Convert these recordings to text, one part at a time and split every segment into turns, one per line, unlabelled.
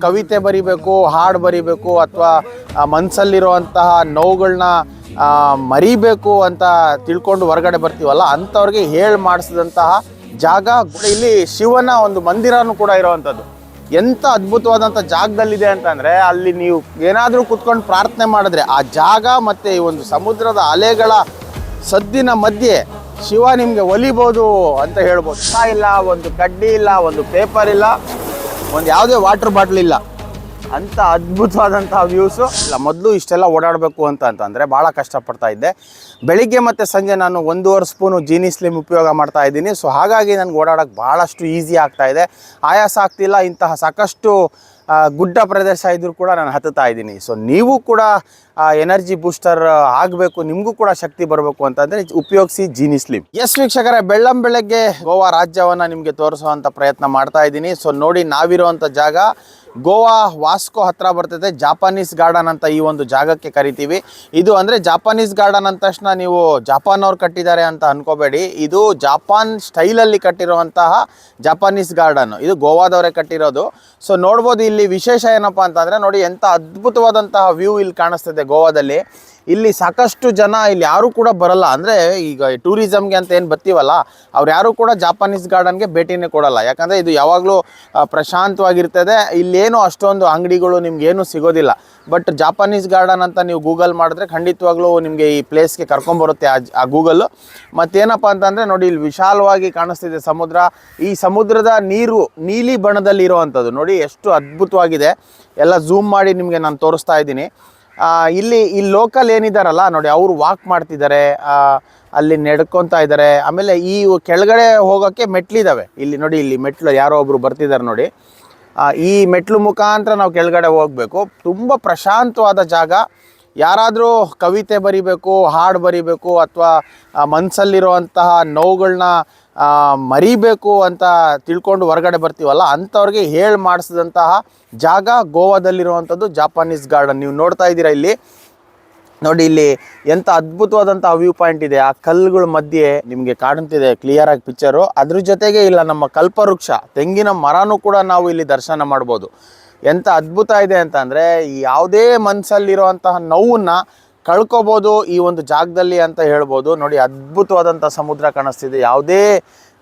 ಕವಿತೆ ಬರಿಬೇಕು, ಹಾಡು ಬರಿಬೇಕು ಅಥವಾ ಮನಸ್ಸಲ್ಲಿರುವಂತಹ ನೋವುಗಳನ್ನ ಮರಿಬೇಕು ಅಂತ ತಿಳ್ಕೊಂಡು ಹೊರಗಡೆ ಬರ್ತೀವಲ್ಲ, ಅಂಥವ್ರಿಗೆ ಹೇಳಿ ಮಾಡಿಸಿದಂತಹ ಜಾಗ. ಇಲ್ಲಿ ಶಿವನ ಒಂದು ಮಂದಿರನೂ ಕೂಡ ಇರೋವಂಥದ್ದು. ಎಂಥ ಅದ್ಭುತವಾದಂಥ ಜಾಗದಲ್ಲಿದೆ ಅಂತಂದರೆ, ಅಲ್ಲಿ ನೀವು ಏನಾದರೂ ಕೂತ್ಕೊಂಡು ಪ್ರಾರ್ಥನೆ ಮಾಡಿದ್ರೆ ಆ ಜಾಗ ಮತ್ತು ಈ ಒಂದು ಸಮುದ್ರದ ಅಲೆಗಳ ಸದ್ದಿನ ಮಧ್ಯೆ ಶಿವ ನಿಮಗೆ ಒಲಿಬೋದು ಅಂತ ಹೇಳ್ಬೋದು. ಇಲ್ಲ, ಒಂದು ಕಡ್ಡಿ ಇಲ್ಲ, ಒಂದು ಪೇಪರ್ ಇಲ್ಲ, ಒಂದು ಯಾವುದೇ ವಾಟರ್ ಬಾಟ್ಲ್ ಇಲ್ಲ, ಅಂಥ ಅದ್ಭುತವಾದಂತಹ ವ್ಯೂಸು. ಇಲ್ಲ, ಮೊದಲು ಇಷ್ಟೆಲ್ಲ ಓಡಾಡಬೇಕು ಅಂತಂದರೆ ಭಾಳ ಕಷ್ಟಪಡ್ತಾ ಇದ್ದೆ. ಬೆಳಿಗ್ಗೆ ಮತ್ತು ಸಂಜೆ ನಾನು 1.5 ಸ್ಪೂನು ಜೀನಿ ಸ್ಲಿಮ್ ಉಪಯೋಗ ಮಾಡ್ತಾ ಇದ್ದೀನಿ. ಸೊ ಹಾಗಾಗಿ ನನಗೆ ಓಡಾಡೋಕ್ಕೆ ಭಾಳಷ್ಟು ಈಸಿ ಆಗ್ತಾಯಿದೆ, ಆಯಾಸ ಆಗ್ತಿಲ್ಲ. ಇಂತಹ ಸಾಕಷ್ಟು ಗುಡ್ಡ ಪ್ರದೇಶ ಇದ್ದರೂ ಕೂಡ ನಾನು ಹತ್ತುತ್ತಾ ಇದ್ದೀನಿ. ಸೊ ನೀವು ಕೂಡ ಎನರ್ಜಿ ಬೂಸ್ಟರ್ ಆಗಬೇಕು, ನಿಮಗೂ ಕೂಡ ಶಕ್ತಿ ಬರಬೇಕು ಅಂತಂದರೆ ಉಪಯೋಗಿಸಿ ಜೀನಿ ಸ್ಲಿಮ್. ಎಸ್ ವೀಕ್ಷಕರೇ, ಬೆಳ್ಳಂಬೆಳಗ್ಗೆ ಗೋವಾ ರಾಜ್ಯವನ್ನು ನಿಮಗೆ ತೋರಿಸುವಂಥ ಪ್ರಯತ್ನ ಮಾಡ್ತಾ ಇದ್ದೀನಿ. ಸೊ ನೋಡಿ, ನಾವಿರುವಂಥ ಜಾಗ ಗೋವಾ ವಾಸ್ಕೋ ಹತ್ರ ಬರ್ತದೆ. ಜಾಪಾನೀಸ್ ಗಾರ್ಡನ್ ಅಂತ ಈ ಒಂದು ಜಾಗಕ್ಕೆ ಕರಿತೀವಿ. ಇದು ಅಂದರೆ ಜಾಪಾನೀಸ್ ಗಾರ್ಡನ್ ಅಂದ ತಕ್ಷಣ ನೀವು ಜಪಾನ್ ಅವ್ರು ಕಟ್ಟಿದ್ದಾರೆ ಅಂತ ಅನ್ಕೋಬೇಡಿ. ಇದು ಜಾಪಾನ್ ಸ್ಟೈಲಲ್ಲಿ ಕಟ್ಟಿರುವಂತಹ ಜಾಪಾನೀಸ್ ಗಾರ್ಡನ್. ಇದು ಗೋವಾದವರೇ ಕಟ್ಟಿರೋದು. ಸೊ ನೋಡ್ಬೋದು, ಇಲ್ಲಿ ವಿಶೇಷ ಏನಪ್ಪ ಅಂತಂದರೆ, ನೋಡಿ ಎಂಥ ಅದ್ಭುತವಾದಂತಹ ವ್ಯೂ ಇಲ್ಲಿ ಕಾಣಿಸ್ತದೆ ಗೋವಾದಲ್ಲಿ. ಇಲ್ಲಿ ಸಾಕಷ್ಟು ಜನ ಇಲ್ಲಿ ಯಾರೂ ಕೂಡ ಬರಲ್ಲ. ಅಂದರೆ ಈಗ ಟೂರಿಸಮ್ಗೆ ಅಂತ ಏನು ಬರ್ತೀವಲ್ಲ, ಅವ್ರು ಯಾರೂ ಕೂಡ ಜಾಪಾನೀಸ್ ಗಾರ್ಡನ್ಗೆ ಭೇಟಿನೇ ಕೊಡಲ್ಲ. ಯಾಕಂದರೆ ಇದು ಯಾವಾಗಲೂ ಪ್ರಶಾಂತವಾಗಿರ್ತದೆ. ಇಲ್ಲೇನು ಅಷ್ಟೊಂದು ಅಂಗಡಿಗಳು ನಿಮ್ಗೇನು ಸಿಗೋದಿಲ್ಲ. ಬಟ್ ಜಾಪಾನೀಸ್ ಗಾರ್ಡನ್ ಅಂತ ನೀವು ಗೂಗಲ್ ಮಾಡಿದ್ರೆ ಖಂಡಿತವಾಗ್ಲೂ ನಿಮಗೆ ಈ ಪ್ಲೇಸ್ಗೆ ಕರ್ಕೊಂಬರುತ್ತೆ ಆ ಗೂಗಲ್ಲು. ಮತ್ತೇನಪ್ಪ ಅಂತಂದರೆ ನೋಡಿ, ಇಲ್ಲಿ ವಿಶಾಲವಾಗಿ ಕಾಣಿಸ್ತಿದೆ ಸಮುದ್ರ. ಈ ಸಮುದ್ರದ ನೀರು ನೀಲಿ ಬಣ್ಣದಲ್ಲಿ ಇರೋವಂಥದ್ದು ನೋಡಿ, ಎಷ್ಟು ಅದ್ಭುತವಾಗಿದೆ. ಎಲ್ಲ ಝೂಮ್ ಮಾಡಿ ನಿಮಗೆ ನಾನು ತೋರಿಸ್ತಾ ಇದ್ದೀನಿ. ಇಲ್ಲಿ ಲೋಕಲ್ ಏನಿದ್ದಾರಲ್ಲ ನೋಡಿ, ಅವರು ವಾಕ್ ಮಾಡ್ತಿದ್ದಾರೆ, ಅಲ್ಲಿ ನಡ್ಕೊತಾ ಇದ್ದಾರೆ. ಆಮೇಲೆ ಈ ಕೆಳಗಡೆ ಹೋಗೋಕ್ಕೆ ಮೆಟ್ಲಿದ್ದಾವೆ. ಇಲ್ಲಿ ನೋಡಿ, ಇಲ್ಲಿ ಮೆಟ್ಲು ಯಾರೋ ಒಬ್ಬರು ಬರ್ತಿದ್ದಾರೆ ನೋಡಿ. ಈ ಮೆಟ್ಲು ಮುಖಾಂತರ ನಾವು ಕೆಳಗಡೆ ಹೋಗಬೇಕು. ತುಂಬ ಪ್ರಶಾಂತವಾದ ಜಾಗ. ಯಾರಾದರೂ ಕವಿತೆ ಬರಿಬೇಕು, ಹಾಡು ಬರಿಬೇಕು ಅಥವಾ ಮನಸ್ಸಲ್ಲಿರುವಂತಹ ನೋವುಗಳನ್ನ ಮರಿಬೇಕು ಅಂತ ತಿಳ್ಕೊಂಡು ಹೊರಗಡೆ ಬರ್ತೀವಲ್ಲ, ಅಂಥವ್ರಿಗೆ ಹೇಳಿ ಮಾಡಿಸಿದಂತಹ ಜಾಗ ಗೋವಾದಲ್ಲಿರುವಂಥದ್ದು ಜಾಪಾನೀಸ್ ಗಾರ್ಡನ್. ನೀವು ನೋಡ್ತಾ ಇದ್ದೀರಾ ಇಲ್ಲಿ ನೋಡಿ, ಇಲ್ಲಿ ಎಂಥ ಅದ್ಭುತವಾದಂಥ ವ್ಯೂ ಪಾಯಿಂಟ್ ಇದೆ. ಆ ಕಲ್ಲುಗಳ ಮಧ್ಯೆ ನಿಮಗೆ ಕಾಣುತ್ತಿದೆ ಕ್ಲಿಯರಾಗಿ ಪಿಕ್ಚರು. ಅದ್ರ ಜೊತೆಗೆ ಇಲ್ಲ ನಮ್ಮ ಕಲ್ಪವೃಕ್ಷ ತೆಂಗಿನ ಮರನೂ ಕೂಡ ನಾವು ಇಲ್ಲಿ ದರ್ಶನ ಮಾಡ್ಬೋದು. ಎಂಥ ಅದ್ಭುತ ಇದೆ ಅಂತಂದರೆ, ಯಾವುದೇ ಮನಸ್ಸಲ್ಲಿರುವಂತಹ ನೋವನ್ನು ಕಳ್ಕೊಬೋದು ಈ ಒಂದು ಜಾಗದಲ್ಲಿ ಅಂತ ಹೇಳ್ಬೋದು. ನೋಡಿ, ಅದ್ಭುತವಾದಂಥ ಸಮುದ್ರ ಕಾಣಿಸ್ತಿದೆ. ಯಾವುದೇ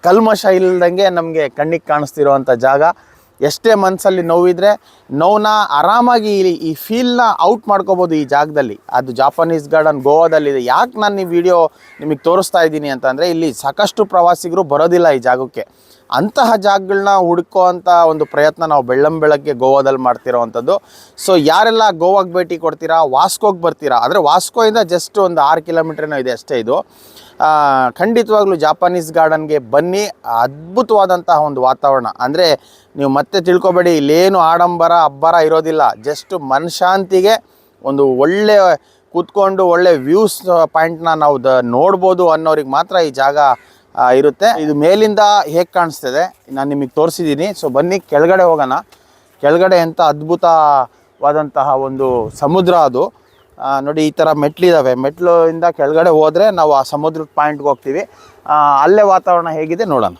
ಕಲ್ಮಶ ಇಲ್ಲದಂಗೆ ನಮಗೆ ಕಣ್ಣಿಗೆ ಕಾಣಿಸ್ತಿರೋವಂಥ ಜಾಗ. ಎಷ್ಟೇ ಮನಸ್ಸಲ್ಲಿ ನೋವಿದ್ರೆ ನೋವನ್ನ ಆರಾಮಾಗಿ ಈ ಫೀಲ್ನ ಔಟ್ ಮಾಡ್ಕೋಬೋದು ಈ ಜಾಗದಲ್ಲಿ. ಅದು ಜಾಪಾನೀಸ್ ಗಾರ್ಡನ್ ಗೋವಾದಲ್ಲಿದೆ. ಯಾಕೆ ನಾನು ಈ ವಿಡಿಯೋ ನಿಮಗೆ ತೋರಿಸ್ತಾ ಇದ್ದೀನಿ ಅಂತಂದರೆ, ಇಲ್ಲಿ ಸಾಕಷ್ಟು ಪ್ರವಾಸಿಗರು ಬರೋದಿಲ್ಲ ಈ ಜಾಗಕ್ಕೆ. ಅಂತಹ ಜಾಗಗಳನ್ನ ಹುಡುಕೋ ಅಂಥ ಒಂದು ಪ್ರಯತ್ನ ನಾವು ಬೆಳ್ಳಂಬೆಳಗ್ಗೆ ಗೋವಾದಲ್ಲಿ ಮಾಡ್ತಿರೋವಂಥದ್ದು. ಸೊ ಯಾರೆಲ್ಲ ಗೋವಾಗೆ ಭೇಟಿ ಕೊಡ್ತೀರಾ, ವಾಸ್ಕೋಗೆ ಬರ್ತೀರಾ, ಆದರೆ ವಾಸ್ಕೋಯಿಂದ ಜಸ್ಟ್ ಒಂದು 6 ಕಿಲೋಮೀಟ್ರೇನೋ ಇದೆ ಅಷ್ಟೇ ಇದು. ಖಂಡಿತವಾಗ್ಲೂ ಜಾಪಾನೀಸ್ ಗಾರ್ಡನ್ಗೆ ಬನ್ನಿ. ಅದ್ಭುತವಾದಂತಹ ಒಂದು ವಾತಾವರಣ. ಅಂದರೆ ನೀವು ಮತ್ತೆ ತಿಳ್ಕೊಬೇಡಿ, ಇಲ್ಲೇನು ಆಡಂಬರ ಅಬ್ಬರ ಇರೋದಿಲ್ಲ. ಜಸ್ಟ್ ಮನಶಾಂತಿಗೆ ಒಂದು ಒಳ್ಳೆ ಕೂತ್ಕೊಂಡು ಒಳ್ಳೆ ವ್ಯೂಸ್ ಪಾಯಿಂಟ್ನ ನಾವು ನೋಡ್ಬೋದು ಅನ್ನೋರಿಗೆ ಮಾತ್ರ ಈ ಜಾಗ ಇರುತ್ತೆ. ಇದು ಮೇಲಿಂದ ಹೇಗೆ ಕಾಣಿಸ್ತದೆ ನಾನು ನಿಮಗೆ ತೋರಿಸಿದ್ದೀನಿ. ಸೊ ಬನ್ನಿ ಕೆಳಗಡೆ ಹೋಗೋಣ. ಕೆಳಗಡೆ ಎಂಥ ಅದ್ಭುತವಾದಂತಹ ಒಂದು ಸಮುದ್ರ ಅದು. ನೋಡಿ, ಈ ಥರ ಮೆಟ್ಲಿದ್ದಾವೆ. ಮೆಟ್ಲಿಂದ ಕೆಳಗಡೆ ಹೋದರೆ ನಾವು ಆ ಸಮುದ್ರದ ಪಾಯಿಂಟ್ಗೆ ಹೋಗ್ತೀವಿ. ಅಲ್ಲೇ ವಾತಾವರಣ ಹೇಗಿದೆ ನೋಡೋಣ.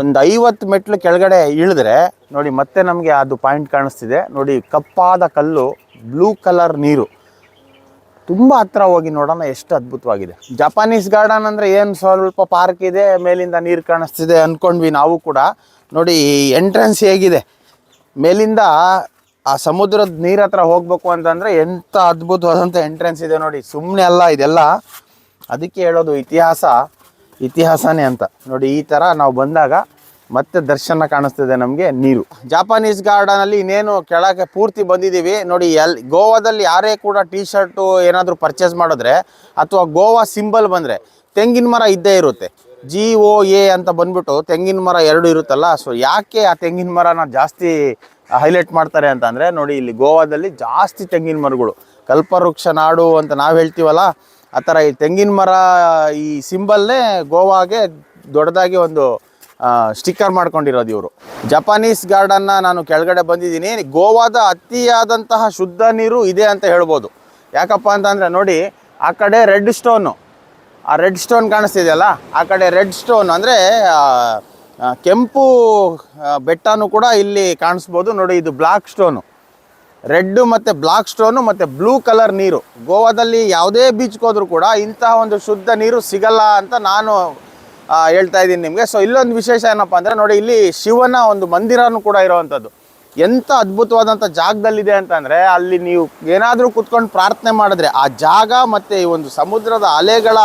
ಒಂದು 50 ಮೆಟ್ಲು ಕೆಳಗಡೆ ಇಳಿದ್ರೆ ನೋಡಿ, ಮತ್ತೆ ನಮಗೆ ಅದು ಪಾಯಿಂಟ್ ಕಾಣಿಸ್ತಿದೆ ನೋಡಿ. ಕಪ್ಪಾದ ಕಲ್ಲು, ಬ್ಲೂ ಕಲರ್ ನೀರು. ತುಂಬ ಹತ್ರ ಹೋಗಿ ನೋಡೋಣ ಎಷ್ಟು ಅದ್ಭುತವಾಗಿದೆ. ಜಾಪಾನೀಸ್ ಗಾರ್ಡನ್ ಅಂದರೆ ಏನು ಸ್ವಲ್ಪ ಪಾರ್ಕ್ ಇದೆ, ಮೇಲಿಂದ ನೀರು ಕಾಣಿಸ್ತಿದೆ ಅಂದ್ಕೊಂಡ್ವಿ ನಾವು ಕೂಡ. ನೋಡಿ ಎಂಟ್ರೆನ್ಸ್ ಹೇಗಿದೆ, ಮೇಲಿಂದ ಆ ಸಮುದ್ರದ ನೀರು ಹತ್ರ ಹೋಗಬೇಕು ಅಂತಂದರೆ ಎಂಥ ಅದ್ಭುತವಾದಂಥ ಎಂಟ್ರೆನ್ಸ್ ಇದೆ ನೋಡಿ. ಸುಮ್ಮನೆ ಅಲ್ಲ ಇದೆಲ್ಲ, ಅದಕ್ಕೆ ಹೇಳೋದು ಇತಿಹಾಸನೇ ಅಂತ. ನೋಡಿ, ಈ ಥರ ನಾವು ಬಂದಾಗ ಮತ್ತೆ ದರ್ಶನ ಕಾಣಿಸ್ತಿದೆ ನಮಗೆ ನೀರು. ಜಾಪಾನೀಸ್ ಗಾರ್ಡನಲ್ಲಿ ಇನ್ನೇನು ಕೆಳಗೆ ಪೂರ್ತಿ ಬಂದಿದ್ದೀವಿ ನೋಡಿ. ಗೋವಾದಲ್ಲಿ ಯಾರೇ ಕೂಡ ಟೀ ಶರ್ಟು ಏನಾದರೂ ಪರ್ಚೇಸ್ ಮಾಡಿದ್ರೆ ಅಥವಾ ಗೋವಾ ಸಿಂಬಲ್ ಬಂದರೆ ತೆಂಗಿನ ಮರ ಇದ್ದೇ ಇರುತ್ತೆ. GOA ಅಂತ ಬಂದ್ಬಿಟ್ಟು ತೆಂಗಿನ ಮರ 2 ಇರುತ್ತಲ್ಲ. ಸೊ ಯಾಕೆ ಆ ತೆಂಗಿನ ಮರನ ಜಾಸ್ತಿ ಹೈಲೈಟ್ ಮಾಡ್ತಾರೆ ಅಂತಂದರೆ ನೋಡಿ, ಇಲ್ಲಿ ಗೋವಾದಲ್ಲಿ ಜಾಸ್ತಿ ತೆಂಗಿನ ಮರಗಳು. ಕಲ್ಪವೃಕ್ಷ ನಾಡು ಅಂತ ನಾವು ಹೇಳ್ತೀವಲ್ಲ, ಆ ಥರ ಈ ತೆಂಗಿನ ಮರ ಈ ಸಿಂಬಲ್ನೇ ಗೋವಾಗೆ ದೊಡ್ಡದಾಗಿ ಒಂದು ಸ್ಟಿಕ್ಕರ್ ಮಾಡ್ಕೊಂಡಿರೋದು ಇವರು. ಜಾಪಾನೀಸ್ ಗಾರ್ಡನ್ನ ನಾನು ಕೆಳಗಡೆ ಬಂದಿದ್ದೀನಿ. ಗೋವಾದ ಅತಿಯಾದಂತಹ ಶುದ್ಧ ನೀರು ಇದೆ ಅಂತ ಹೇಳ್ಬೋದು. ಯಾಕಪ್ಪ ಅಂತಂದರೆ ನೋಡಿ, ಆ ಕಡೆ ರೆಡ್ ಸ್ಟೋನು, ಆ ರೆಡ್ ಸ್ಟೋನ್ ಕಾಣಿಸ್ತಿದೆಯಲ್ಲ, ಆ ಕಡೆ ರೆಡ್ ಸ್ಟೋನ್ ಅಂದರೆ ಕೆಂಪು ಬೆಟ್ಟನೂ ಕೂಡ ಇಲ್ಲಿ ಕಾಣಿಸ್ಬೋದು ನೋಡಿ. ಇದು ಬ್ಲಾಕ್ ಸ್ಟೋನು, ರೆಡ್ ಮತ್ತು ಬ್ಲಾಕ್ ಸ್ಟೋನು ಮತ್ತು ಬ್ಲೂ ಕಲರ್ ನೀರು. ಗೋವಾದಲ್ಲಿ ಯಾವುದೇ ಬೀಚ್ಗೆ ಹೋದ್ರೂ ಕೂಡ ಇಂತಹ ಒಂದು ಶುದ್ಧ ನೀರು ಸಿಗಲ್ಲ ಅಂತ ನಾನು ಹೇಳ್ತಾ ಇದ್ದೀನಿ ನಿಮಗೆ. ಸೊ ಇಲ್ಲೊಂದು ವಿಶೇಷ ಏನಪ್ಪ ಅಂದರೆ ನೋಡಿ, ಇಲ್ಲಿ ಶಿವನ ಒಂದು ಮಂದಿರನೂ ಕೂಡ ಇರೋವಂಥದ್ದು. ಎಂಥ ಅದ್ಭುತವಾದಂಥ ಜಾಗದಲ್ಲಿದೆ ಅಂತಂದರೆ, ಅಲ್ಲಿ ನೀವು ಏನಾದರೂ ಕೂತ್ಕೊಂಡು ಪ್ರಾರ್ಥನೆ ಮಾಡಿದ್ರೆ ಆ ಜಾಗ ಮತ್ತು ಈ ಒಂದು ಸಮುದ್ರದ ಅಲೆಗಳ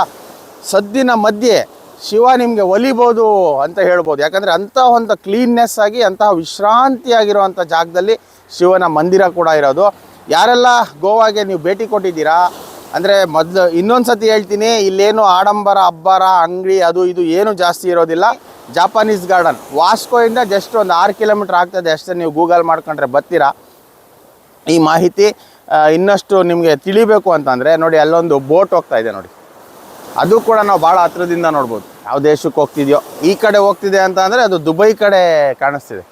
ಸದ್ದಿನ ಮಧ್ಯೆ ಶಿವ ನಿಮಗೆ ಒಲಿಬೋದು ಅಂತ ಹೇಳ್ಬೋದು. ಯಾಕಂದರೆ ಅಂಥ ಒಂದು ಕ್ಲೀನ್ನೆಸ್ ಆಗಿ ಅಂತಹ ವಿಶ್ರಾಂತಿಯಾಗಿರುವಂಥ ಜಾಗದಲ್ಲಿ ಶಿವನ ಮಂದಿರ ಕೂಡ ಇರೋದು. ಯಾರೆಲ್ಲ ಗೋವಾಗೆ ನೀವು ಭೇಟಿ ಕೊಟ್ಟಿದ್ದೀರಾ ಅಂದರೆ, ಮೊದಲು ಇನ್ನೊಂದು ಸತಿ ಹೇಳ್ತೀನಿ, ಇಲ್ಲೇನು ಆಡಂಬರ ಅಬ್ಬರ ಅಂಗಡಿ ಅದು ಇದು ಏನು ಜಾಸ್ತಿ ಇರೋದಿಲ್ಲ. ಜಾಪಾನೀಸ್ ಗಾರ್ಡನ್ ವಾಸ್ಕೋಯಿಂದ ಜಸ್ಟ್ ಒಂದು 6 ಕಿಲೋಮೀಟ್ರ್ ಆಗ್ತದೆ ಅಷ್ಟೇ. ನೀವು ಗೂಗಲ್ ಮಾಡ್ಕೊಂಡ್ರೆ ಬರ್ತೀರಾ. ಈ ಮಾಹಿತಿ ಇನ್ನಷ್ಟು ನಿಮಗೆ ತಿಳಿಬೇಕು ಅಂತಂದರೆ ನೋಡಿ, ಅಲ್ಲೊಂದು ಬೋಟ್ ಹೋಗ್ತಾ ಇದೆ ನೋಡಿ. ಅದು ಕೂಡ ನಾವು ಭಾಳ ಹತ್ರದಿಂದ ನೋಡ್ಬೋದು. ಯಾವ ದೇಶಕ್ಕೆ ಹೋಗ್ತಿದೆಯೋ, ಈ ಕಡೆ ಹೋಗ್ತಿದೆ ಅಂತ ಅಂದರೆ ಅದು ದುಬೈ ಕಡೆ ಕಾಣಿಸ್ತಿದೆ.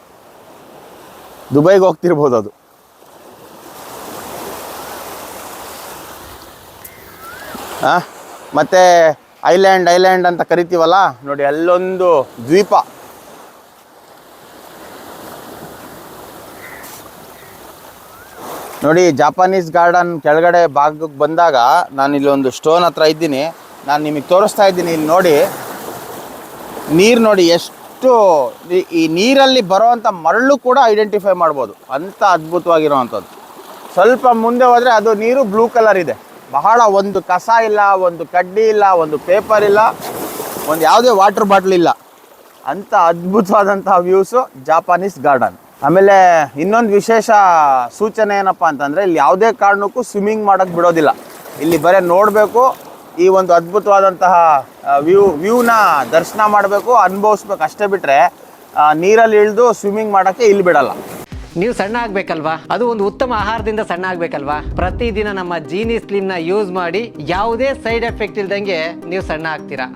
ದುಬೈಗೆ ಹೋಗ್ತಿರ್ಬೋದು ಅದು. ಮತ್ತು ಐಲ್ಯಾಂಡ್ ಅಂತ ಕರಿತೀವಲ್ಲ ನೋಡಿ, ಅಲ್ಲೊಂದು ದ್ವೀಪ. ನೋಡಿ, ಜಾಪಾನೀಸ್ ಗಾರ್ಡನ್ ಕೆಳಗಡೆ ಭಾಗಕ್ಕೆ ಬಂದಾಗ ನಾನು ಇಲ್ಲೊಂದು ಸ್ಟೋನ್ ಹತ್ರ ಇದ್ದೀನಿ, ನಾನು ನಿಮಗೆ ತೋರಿಸ್ತಾ ಇದ್ದೀನಿ. ಇಲ್ಲಿ ನೋಡಿ, ನೀರು ನೋಡಿ ಎಷ್ಟು, ಈ ನೀರಲ್ಲಿ ಬರೋವಂಥ ಮರಳು ಕೂಡ ಐಡೆಂಟಿಫೈ ಮಾಡ್ಬೋದು, ಅಂಥ ಅದ್ಭುತವಾಗಿರೋವಂಥದ್ದು. ಸ್ವಲ್ಪ ಮುಂದೆ ಹೋದರೆ ಅದು ನೀರು ಬ್ಲೂ ಕಲರ್ ಇದೆ. ಬಹಳ, ಒಂದು ಕಸ ಇಲ್ಲ, ಒಂದು ಕಡ್ಡಿ ಇಲ್ಲ, ಒಂದು ಪೇಪರ್ ಇಲ್ಲ, ಒಂದು ಯಾವುದೇ ವಾಟರ್ ಬಾಟ್ಲ್ ಇಲ್ಲ. ಅಂಥ ಅದ್ಭುತವಾದಂತಹ ವ್ಯೂಸು ಜಾಪಾನೀಸ್ ಗಾರ್ಡನ್. ಆಮೇಲೆ ಇನ್ನೊಂದು ವಿಶೇಷ ಸೂಚನೆ ಏನಪ್ಪ ಅಂತಂದರೆ, ಇಲ್ಲಿ ಯಾವುದೇ ಕಾರಣಕ್ಕೂ ಸ್ವಿಮ್ಮಿಂಗ್ ಮಾಡೋಕ್ಕೆ ಬಿಡೋದಿಲ್ಲ. ಇಲ್ಲಿ ಬರೀ ನೋಡಬೇಕು, ಈ ಒಂದು ಅದ್ಭುತವಾದಂತಹ ವ್ಯೂನ ದರ್ಶನ ಮಾಡಬೇಕು, ಅನುಭವಿಸ್ಬೇಕು, ಅಷ್ಟೇ ಬಿಟ್ಟರೆ ನೀರಲ್ಲಿ ಇಳಿದು ಸ್ವಿಮ್ಮಿಂಗ್ ಮಾಡೋಕ್ಕೆ ಇಲ್ಲಿ ಬಿಡಲ್ಲ.
ನೀವು ಸಣ್ಣ ಆಗಬೇಕಲ್ವಾ, ಅದು ಒಂದು ಉತ್ತಮ ಆಹಾರದಿಂದ ಸಣ್ಣ ಆಗಬೇಕಲ್ವಾ. ಪ್ರತಿದಿನ ನಮ್ಮ ಜೀನಿ ಸ್ಲಿಮ್ನ ಯೂಸ್ ಮಾಡಿ ಯಾವುದೇ ಸೈಡ್ ಎಫೆಕ್ಟ್ ಇಲ್ದಂಗೆ ನೀವು ಸಣ್ಣ ಆಗ್ತೀರಾ.